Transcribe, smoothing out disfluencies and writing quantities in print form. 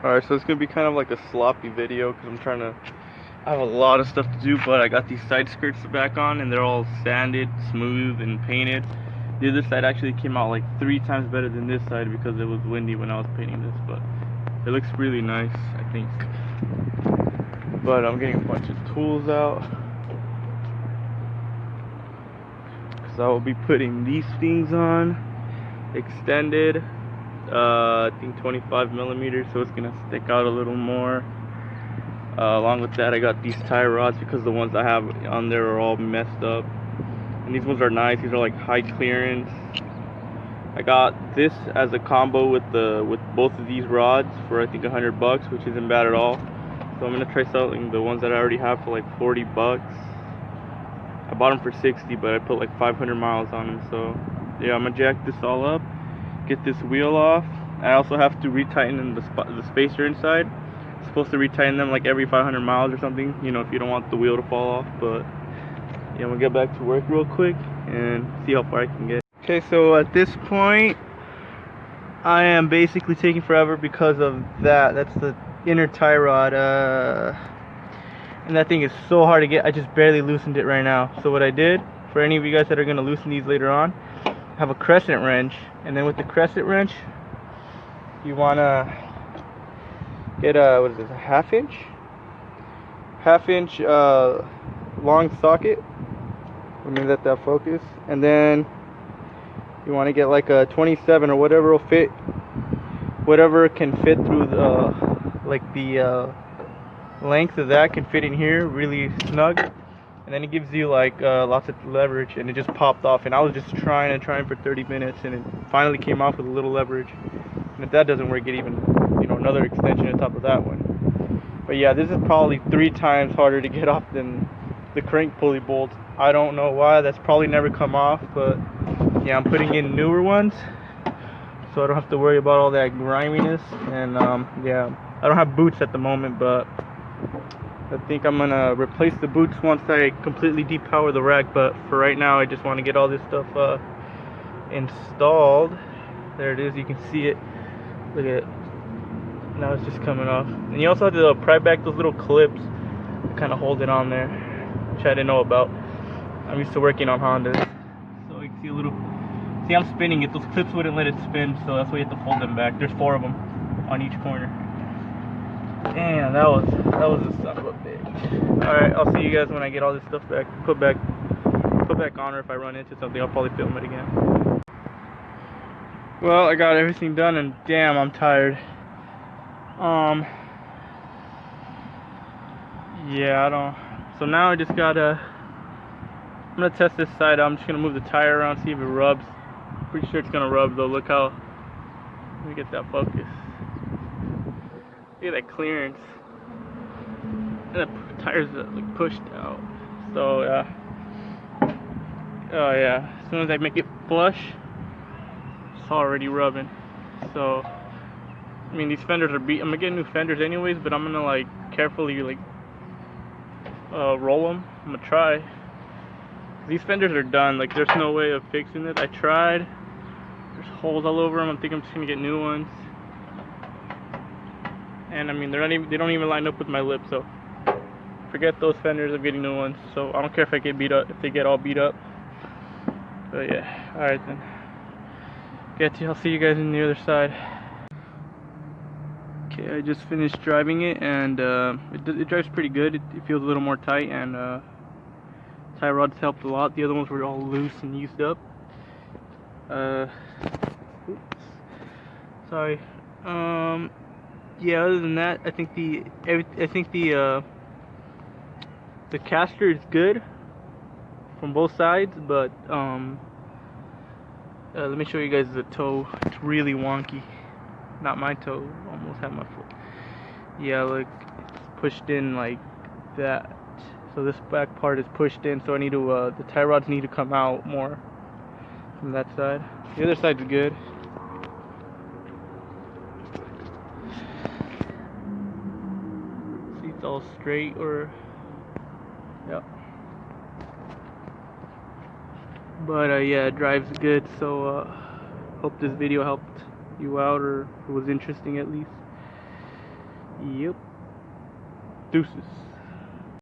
Alright, so it's gonna be kind of like a sloppy video because I have a lot of stuff to do, but I got these side skirts back on and they're all sanded, smooth, and painted. The other side actually came out like 3 times better than this side because it was windy when I was painting this, but it looks really nice, I think. But I'm getting a bunch of tools out because I will be putting these things on, extended. I think 25 millimeters, so it's gonna stick out a little more. Along with that, I got these tie rods because the ones I have on there are all messed up, and these ones are nice. These are like high clearance. I got this as a combo with both of these rods for I think $100, which isn't bad at all. So I'm gonna try selling the ones that I already have for like $40. I bought them for 60, but I put like 500 miles on them. So yeah, I'm gonna jack this all up, get this wheel off. I also have to retighten the spacer inside. I'm supposed to retighten them like every 500 miles or something, you know, if you don't want the wheel to fall off. But yeah, I'm gonna get back to work real quick and see how far I can get. Okay, so at this point I am basically taking forever because of that. That's the inner tie rod, and that thing is so hard to get. I just barely loosened it right now. So what I did, for any of you guys that are gonna loosen these later on, have a crescent wrench, and then with the crescent wrench you wanna get a, what is this, a half inch long socket. Let me let that focus. And then you want to get like a 27 or whatever will fit, whatever can fit through the length of that can fit in here really snug. And then it gives you like lots of leverage, and it just popped off. And I was just trying for 30 minutes, and it finally came off with a little leverage. And if that doesn't work, get even, you know, another extension on top of that one. But yeah, this is probably 3 times harder to get off than the crank pulley bolt. I don't know why. That's probably never come off, but yeah, I'm putting in newer ones so I don't have to worry about all that griminess. And yeah, I don't have boots at the moment, but I think I'm gonna replace the boots once I completely depower the rack. But for right now, I just want to get all this stuff installed. There it is, you can see it. Look at it. Now it's just coming off. And you also have to pry back those little clips to kind of hold it on there, which I didn't know about. I'm used to working on Hondas, so you can see a little. See, I'm spinning it. Those clips wouldn't let it spin, so that's why you have to fold them back. There's 4 of them on each corner. Damn, that was a son of a bitch. All right, I'll see you guys when I get all this stuff back, put back on, or if I run into something, I'll probably film it again. Well, I got everything done, and damn, I'm tired. Yeah, I don't. So now I just gotta. I'm gonna test this side out. I'm just gonna move the tire around, see if it rubs. Pretty sure it's gonna rub though. Look how. Let me get that focus. Look at that clearance. And the tires are like pushed out. So oh yeah. As soon as I make it flush, it's already rubbing. So I mean, these fenders are beat. I'm gonna get new fenders anyways, but I'm gonna like carefully like roll them. I'm gonna try. These fenders are done. Like, there's no way of fixing it. I tried. There's holes all over them. I think I'm just gonna get new ones. And I mean, they don't even line up with my lip. So forget those fenders. I'm getting new ones. So I don't care if I get beat up. If they get all beat up. But yeah. All right then. I'll see you guys on the other side. Okay, I just finished driving it, and it drives pretty good. It feels a little more tight, and tie rods helped a lot. The other ones were all loose and used up. Oops. Sorry. Yeah. Other than that, I think the caster is good from both sides, but let me show you guys the toe. It's really wonky. Not my toe. Almost had my foot. Yeah, look, it's pushed in like that. So this back part is pushed in. So I need to. The tie rods need to come out more from that side. The other side's good. See, it's all straight, or yeah. But yeah, it drives good. So hope this video helped you out, or it was interesting at least. Yep. Deuces.